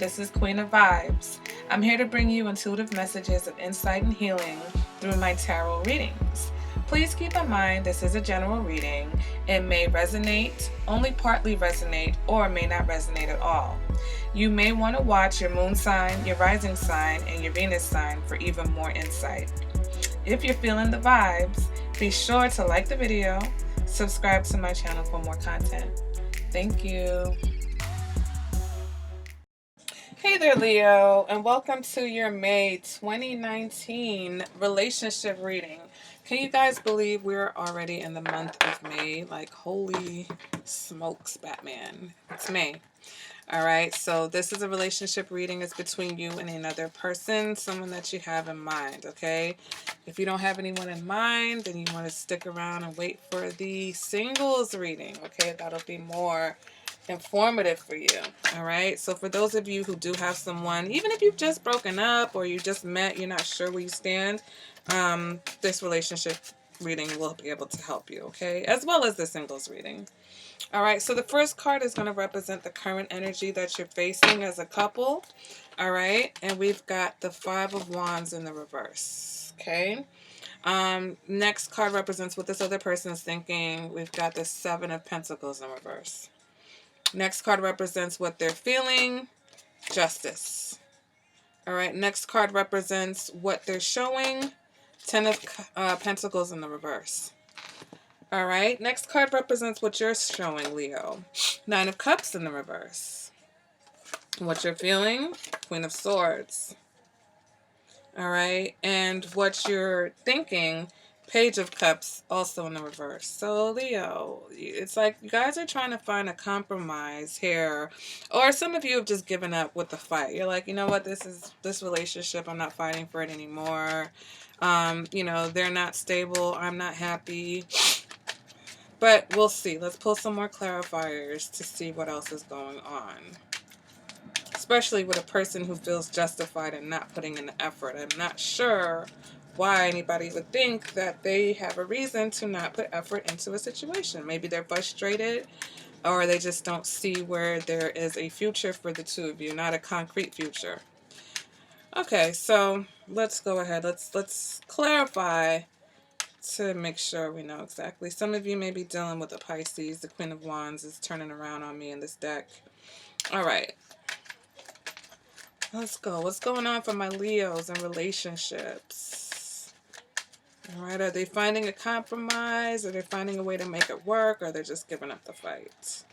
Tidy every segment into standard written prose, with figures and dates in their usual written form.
this is Queen of Vibes. I'm here to bring you intuitive messages of insight and healing through my tarot readings. Please keep in mind this is a general reading. It may resonate, only partly resonate, or may not resonate at all. You may want to watch your moon sign, your rising sign, and your Venus sign for even more insight. If you're feeling the vibes, be sure to like the video, subscribe to my channel for more content. Thank you. Hey there, Leo, and welcome to your May 2019 relationship reading. Can you guys believe we're already in the month of May? Like, holy smokes, Batman. It's May. All right, so this is a relationship reading. It's between you and another person, someone that you have in mind, okay? If you don't have anyone in mind, then you want to stick around and wait for the singles reading, okay? That'll be more informative for you. All right, so for those of you who do have someone, even if you've just broken up or you just met, you're not sure where you stand, this relationship reading will be able to help you, okay, as well as the singles reading. All right, so the first card is going to represent the current energy that you're facing as a couple. All right, and we've got the Five of Wands in the reverse. Okay, next card represents what this other person is thinking. We've got the Seven of Pentacles in reverse. Next card represents what they're feeling, Justice. All right, next card represents what they're showing, Ten of Pentacles in the reverse. All right, next card represents what you're showing, Leo, Nine of Cups in the reverse. What you're feeling, Queen of Swords. All right, and what you're thinking, Page of Cups, also in the reverse. So, Leo, it's like you guys are trying to find a compromise here. Or some of you have just given up with the fight. You're like, you know what, this relationship, I'm not fighting for it anymore. You know, they're not stable. I'm not happy. But we'll see. Let's pull some more clarifiers to see what else is going on. Especially with a person who feels justified in not putting in the effort. I'm not sure why anybody would think that they have a reason to not put effort into a situation. Maybe they're frustrated, or they just don't see where there is a future for the two of you, not a concrete future. Okay, so let's go ahead. Let's clarify to make sure we know exactly. Some of you may be dealing with a Pisces. The Queen of Wands is turning around on me in this deck. All right. Let's go. What's going on for my Leos in relationships? All right. Are they finding a compromise? Are they finding a way to make it work? Or are they just giving up the fight?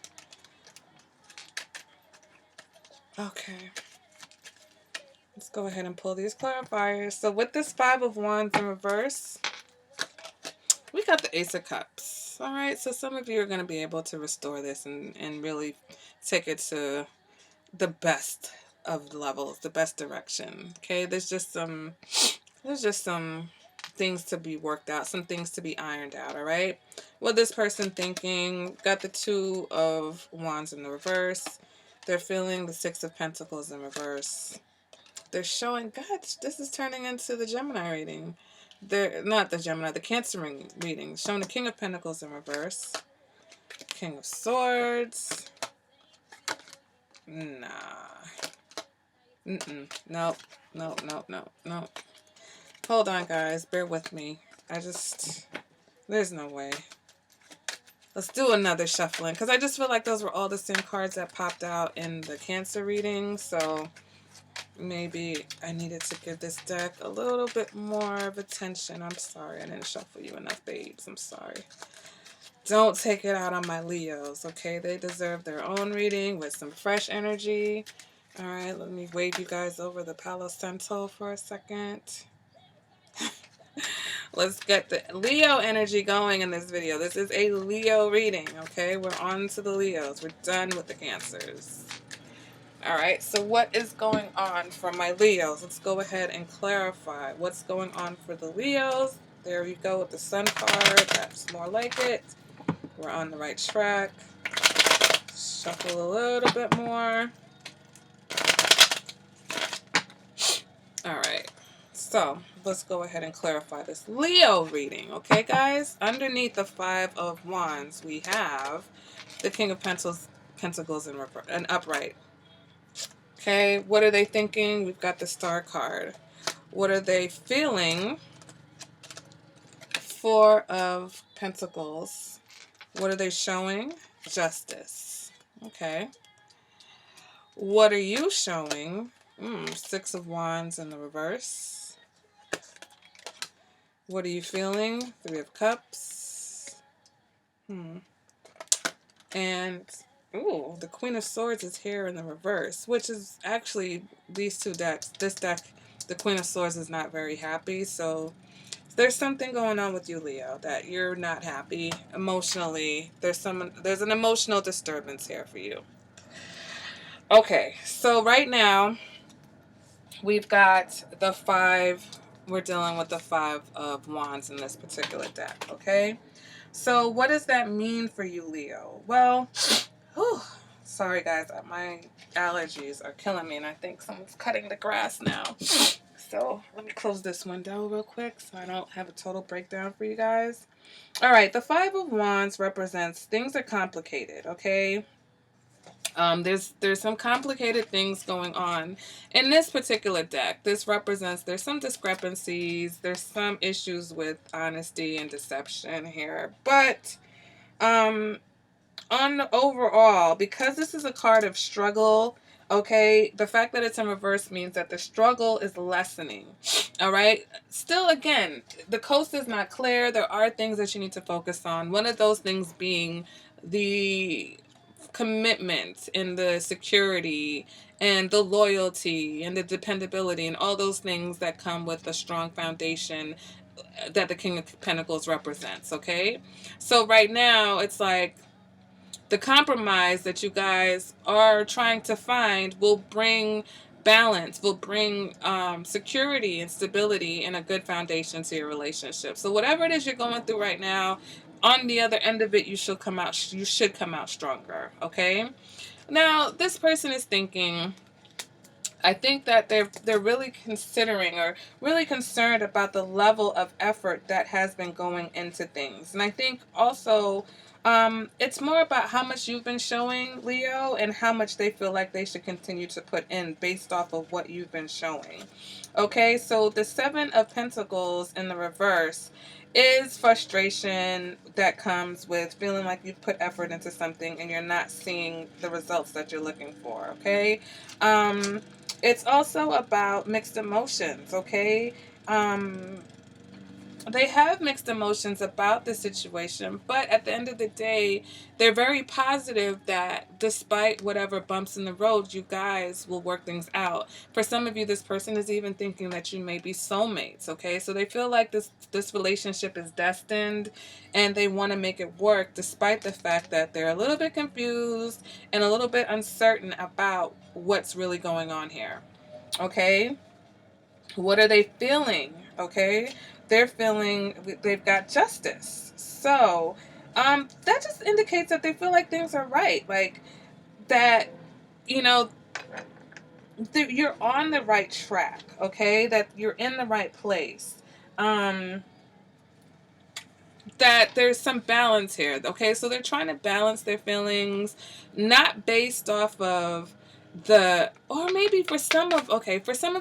Okay. Let's go ahead and pull these clarifiers. So with this Five of Wands in reverse, we got the Ace of Cups. All right. So some of you are going to be able to restore this and really take it to the best of levels, the best direction. Okay, there's just some things to be worked out, some things to be ironed out. All right, what this person thinking, got the Two of Wands in the reverse. They're feeling the Six of Pentacles in reverse. They're showing, God, this is turning into the Gemini reading. They're not the Gemini, the Cancer reading, showing the King of Pentacles in reverse, King of Swords. Nah. Nope. Nope. Hold on, guys. Bear with me. There's no way. Let's do another shuffling, because I just feel like those were all the same cards that popped out in the Cancer reading, so maybe I needed to give this deck a little bit more of attention. I'm sorry. I didn't shuffle you enough, babes. I'm sorry. Don't take it out on my Leos, okay? They deserve their own reading with some fresh energy. All right, let me wave you guys over the Palo Santo for a second. Let's get the Leo energy going in this video. This is a Leo reading, okay? We're on to the Leos. We're done with the Cancers. All right, so what is going on for my Leos? Let's go ahead and clarify what's going on for the Leos. There you go with the Sun card. That's more like it. We're on the right track. Shuffle a little bit more. All right, so let's go ahead and clarify this Leo reading, okay, guys? Underneath the Five of Wands, we have the King of Pentacles in upright. Okay, what are they thinking? We've got the Star card. What are they feeling? Four of Pentacles. What are they showing? Justice. Okay. What are you showing? Six of Wands in the reverse. What are you feeling? Three of Cups. And, ooh, the Queen of Swords is here in the reverse, which is actually these two decks. This deck, the Queen of Swords is not very happy, so there's something going on with you, Leo, that you're not happy emotionally. There's an emotional disturbance here for you. Okay, so right now we've got the five. We're dealing with the Five of Wands in this particular deck. Okay, so what does that mean for you, Leo? Well, whew, sorry guys, my allergies are killing me, and I think someone's cutting the grass now. So let me close this window real quick so I don't have a total breakdown for you guys. All right, the Five of Wands represents things are complicated, okay? There's some complicated things going on in this particular deck. This represents there's some discrepancies, there's some issues with honesty and deception here. But on the overall, because this is a card of struggle, okay, the fact that it's in reverse means that the struggle is lessening. All right, still, again, the coast is not clear. There are things that you need to focus on, one of those things being the commitment and the security and the loyalty and the dependability and all those things that come with a strong foundation that the King of Pentacles represents. Okay, so right now it's like the compromise that you guys are trying to find will bring balance, will bring security and stability and a good foundation to your relationship. So whatever it is you're going through right now, on the other end of it, you should come out stronger. Okay, now this person is thinking, I think that they're really considering or really concerned about the level of effort that has been going into things. And I think also it's more about how much you've been showing, Leo, and how much they feel like they should continue to put in based off of what you've been showing. Okay, so the Seven of Pentacles in the reverse is frustration that comes with feeling like you've put effort into something and you're not seeing the results that you're looking for. Okay, it's also about mixed emotions. Okay, they have mixed emotions about the situation, but at the end of the day, they're very positive that despite whatever bumps in the road, you guys will work things out. For some of you, this person is even thinking that you may be soulmates, okay? So they feel like this relationship is destined and they want to make it work despite the fact that they're a little bit confused and a little bit uncertain about what's really going on here, okay? What are they feeling? Okay, they're feeling they've got justice. So that just indicates that they feel like things are right, like that, you know, you're on the right track. Okay, that you're in the right place. That there's some balance here. Okay, so they're trying to balance their feelings, not based off of or maybe for some of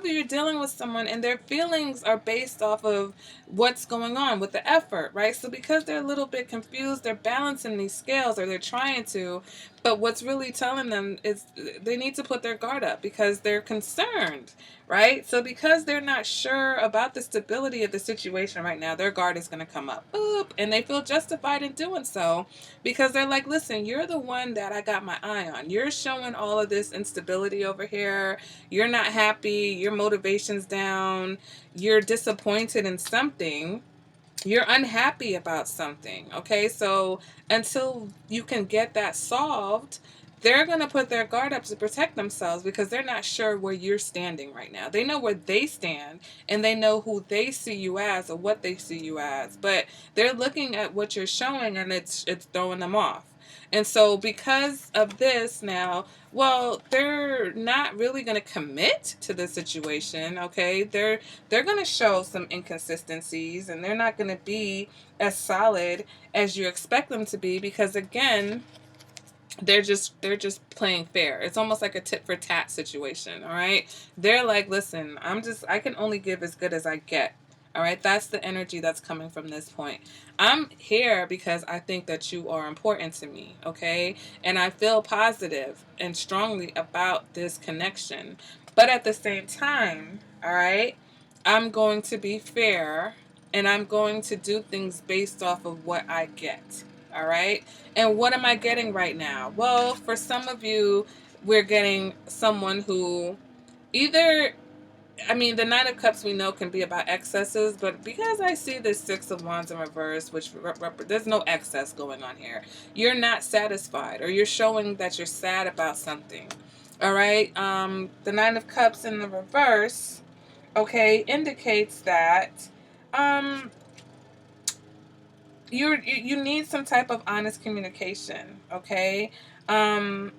you, you're dealing with someone and their feelings are based off of what's going on with the effort, right? So because they're a little bit confused, they're balancing these scales, or they're trying to, but what's really telling them is they need to put their guard up because they're concerned, right? So because they're not sure about the stability of the situation right now, their guard is going to come up. Boop, and they feel justified in doing so because they're like, listen, you're the one that I got my eye on. You're showing all of this instability over here. You're not happy. Your motivation's down. You're disappointed in something. You're unhappy about something. Okay, so until you can get that solved, they're going to put their guard up to protect themselves because they're not sure where you're standing right now. They know where they stand and they know who they see you as or what they see you as, but they're looking at what you're showing and it's throwing them off. And so because of this now, well, they're not really going to commit to the situation, okay? They're going to show some inconsistencies and they're not going to be as solid as you expect them to be because, again, they're just playing fair. It's almost like a tit for tat situation, all right? They're like, "Listen, I can only give as good as I get." All right? That's the energy that's coming from this point. I'm here because I think that you are important to me, okay? And I feel positive and strongly about this connection. But at the same time, all right? I'm going to be fair and I'm going to do things based off of what I get. All right? And what am I getting right now? Well, for some of you, we're getting someone who either, I mean, the Nine of Cups we know can be about excesses, but because I see the Six of Wands in reverse, which there's no excess going on here, you're not satisfied, or you're showing that you're sad about something. All right? The Nine of Cups in the reverse, okay, indicates that um, you need some type of honest communication, okay? um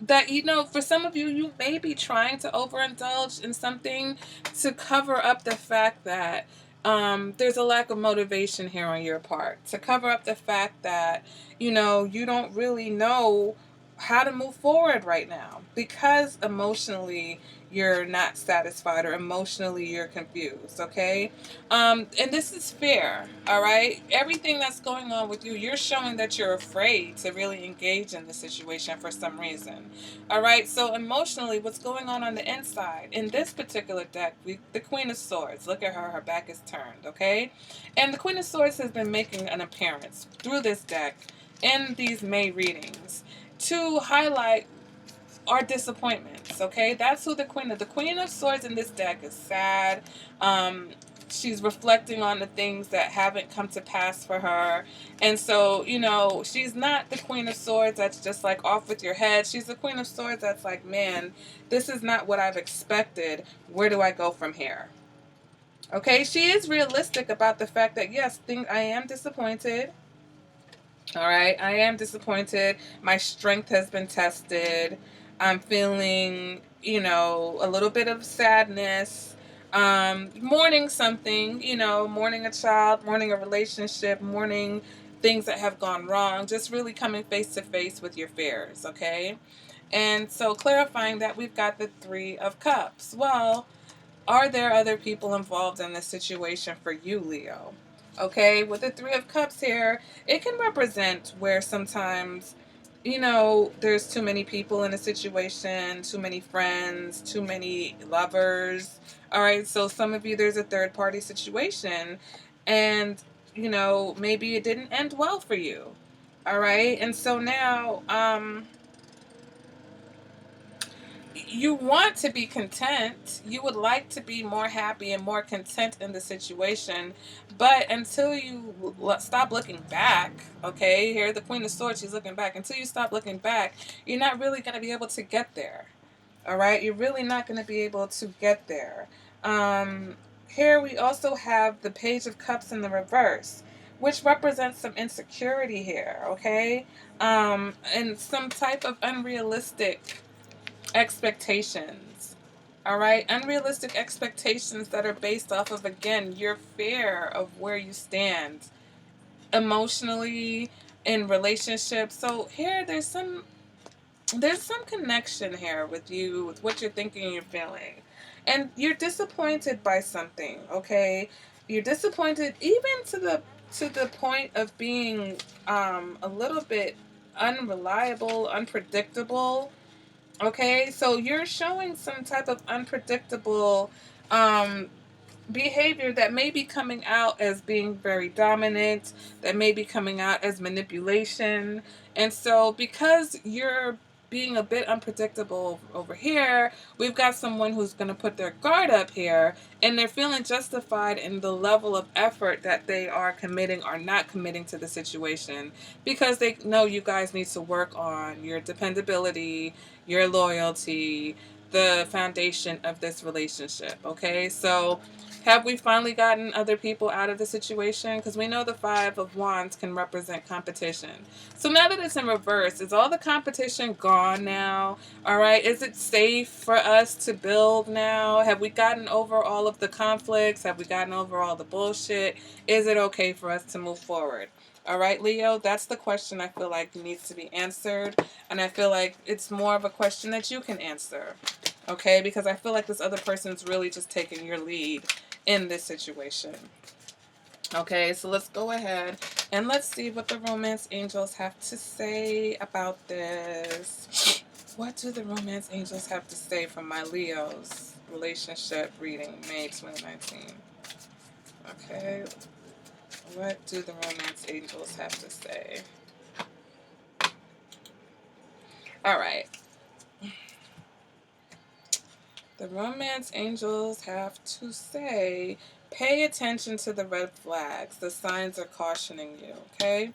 that, for some of you, you may be trying to overindulge in something to cover up the fact that there's a lack of motivation here on your part, to cover up the fact that you don't really know how to move forward right now because emotionally you're not satisfied, or emotionally you're confused, okay? And this is fair, all right? Everything that's going on with you, you're showing that you're afraid to really engage in the situation for some reason, all right? So emotionally, what's going on the inside? In this particular deck, the Queen of Swords, look at her back is turned, okay? And the Queen of Swords has been making an appearance through this deck in these May readings to highlight our disappointments, okay? That's who the Queen of Swords in this deck is sad. She's reflecting on the things that haven't come to pass for her. And so, she's not the Queen of Swords that's just like off with your head. She's the Queen of Swords that's like, man, this is not what I've expected. Where do I go from here? Okay, she is realistic about the fact that, yes, I am disappointed. All right, I am disappointed. My strength has been tested. I'm feeling, a little bit of sadness, mourning something, mourning a child, mourning a relationship, mourning things that have gone wrong, just really coming face to face with your fears, okay? And so clarifying that, we've got the Three of Cups. Well, are there other people involved in this situation for you, Leo? Okay, with the Three of Cups here, it can represent where sometimes, there's too many people in a situation, too many friends, too many lovers. All right, so some of you, there's a third party situation, and, maybe it didn't end well for you. All right, and so now, you want to be content. You would like to be more happy and more content in the situation. But until you stop looking back, okay, here the Queen of Swords, she's looking back. Until you stop looking back, you're not really going to be able to get there. All right? You're really not going to be able to get there. Here we also have the Page of Cups in the reverse, which represents some insecurity here, okay? And some type of unrealistic expectations. All right, unrealistic expectations that are based off of, again, your fear of where you stand emotionally in relationships. So here there's some connection here with you, with what you're thinking and you're feeling. And you're disappointed by something, okay? You're disappointed even to the point of being a little bit unreliable, unpredictable. Okay, so you're showing some type of unpredictable um, behavior that may be coming out as being very dominant, that may be coming out as manipulation. And so, because you're being a bit unpredictable over here, we've got someone who's going to put their guard up here, and they're feeling justified in the level of effort that they are committing or not committing to the situation, because they know you guys need to work on your dependability, your loyalty, the foundation of this relationship. Okay, so have we finally gotten other people out of the situation? Because we know the Five of Wands can represent competition. So now that it's in reverse, is all the competition gone now? All right. Is it safe for us to build now? Have we gotten over all of the conflicts? Have we gotten over all the bullshit? Is it okay for us to move forward? All right, Leo, that's the question I feel like needs to be answered. And I feel like it's more of a question that you can answer. Okay, because I feel like this other person's really just taking your lead in this situation. Okay, so let's go ahead and let's see what the romance angels have to say about this. What do the romance angels have to say from my Leo's relationship reading, May 2019? Okay, what do the romance angels have to say? All right. The romance angels have to say, pay attention to the red flags. The signs are cautioning you, okay?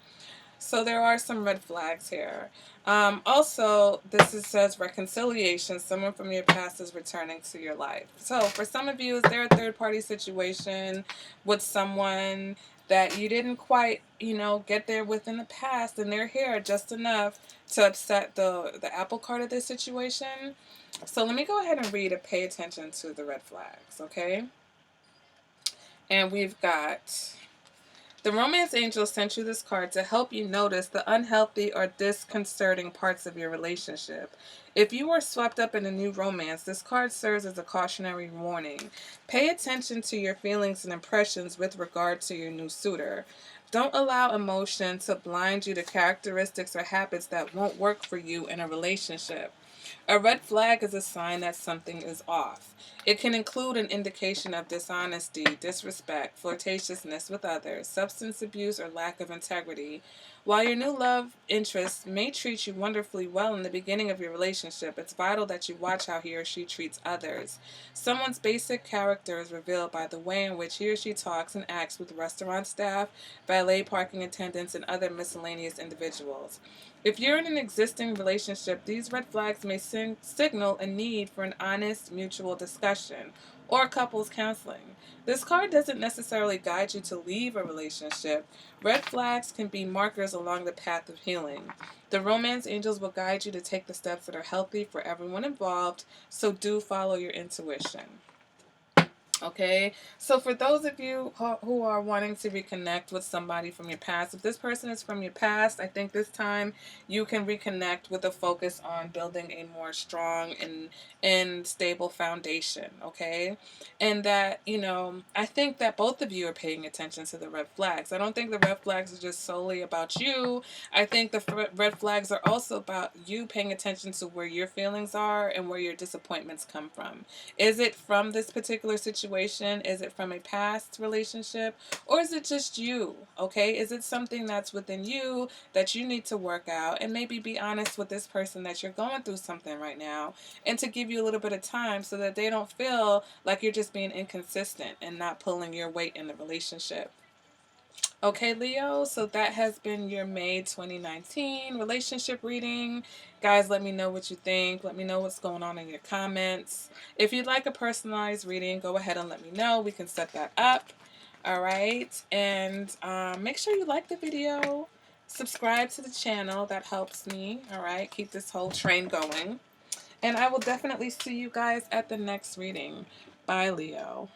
So there are some red flags here. Also, says reconciliation. Someone from your past is returning to your life. So for some of you, is there a third party situation with someone that you didn't quite, get there with in the past, and they're here just enough to upset the apple cart of this situation? So let me go ahead and read and pay attention to the red flags, okay? And we've got, the romance angel sent you this card to help you notice the unhealthy or disconcerting parts of your relationship. If you are swept up in a new romance, this card serves as a cautionary warning. Pay attention to your feelings and impressions with regard to your new suitor. Don't allow emotion to blind you to characteristics or habits that won't work for you in a relationship. A red flag is a sign that something is off. It can include an indication of dishonesty, disrespect, flirtatiousness with others, substance abuse, or lack of integrity. While your new love interest may treat you wonderfully well in the beginning of your relationship, it's vital that you watch how he or she treats others. Someone's basic character is revealed by the way in which he or she talks and acts with restaurant staff, valet parking attendants, and other miscellaneous individuals. If you're in an existing relationship, these red flags may signal a need for an honest mutual discussion or couples counseling. This card doesn't necessarily guide you to leave a relationship. Red flags can be markers along the path of healing. The romance angels will guide you to take the steps that are healthy for everyone involved, so do follow your intuition. Okay, so for those of you who are wanting to reconnect with somebody from your past, if this person is from your past, I think this time you can reconnect with a focus on building a more strong and stable foundation. Okay, and that, I think that both of you are paying attention to the red flags. I don't think the red flags are just solely about you. I think the red flags are also about you paying attention to where your feelings are and where your disappointments come from. Is it from this particular situation? Is it from a past relationship? Or is it just you? Okay? Is it something that's within you that you need to work out, and maybe be honest with this person that you're going through something right now, and to give you a little bit of time so that they don't feel like you're just being inconsistent and not pulling your weight in the relationship. Okay, Leo, so that has been your May 2019 relationship reading. Guys, let me know what you think. Let me know what's going on in your comments. If you'd like a personalized reading, go ahead and let me know. We can set that up. All right, and make sure you like the video. Subscribe to the channel. That helps me, all right, keep this whole train going. And I will definitely see you guys at the next reading. Bye, Leo.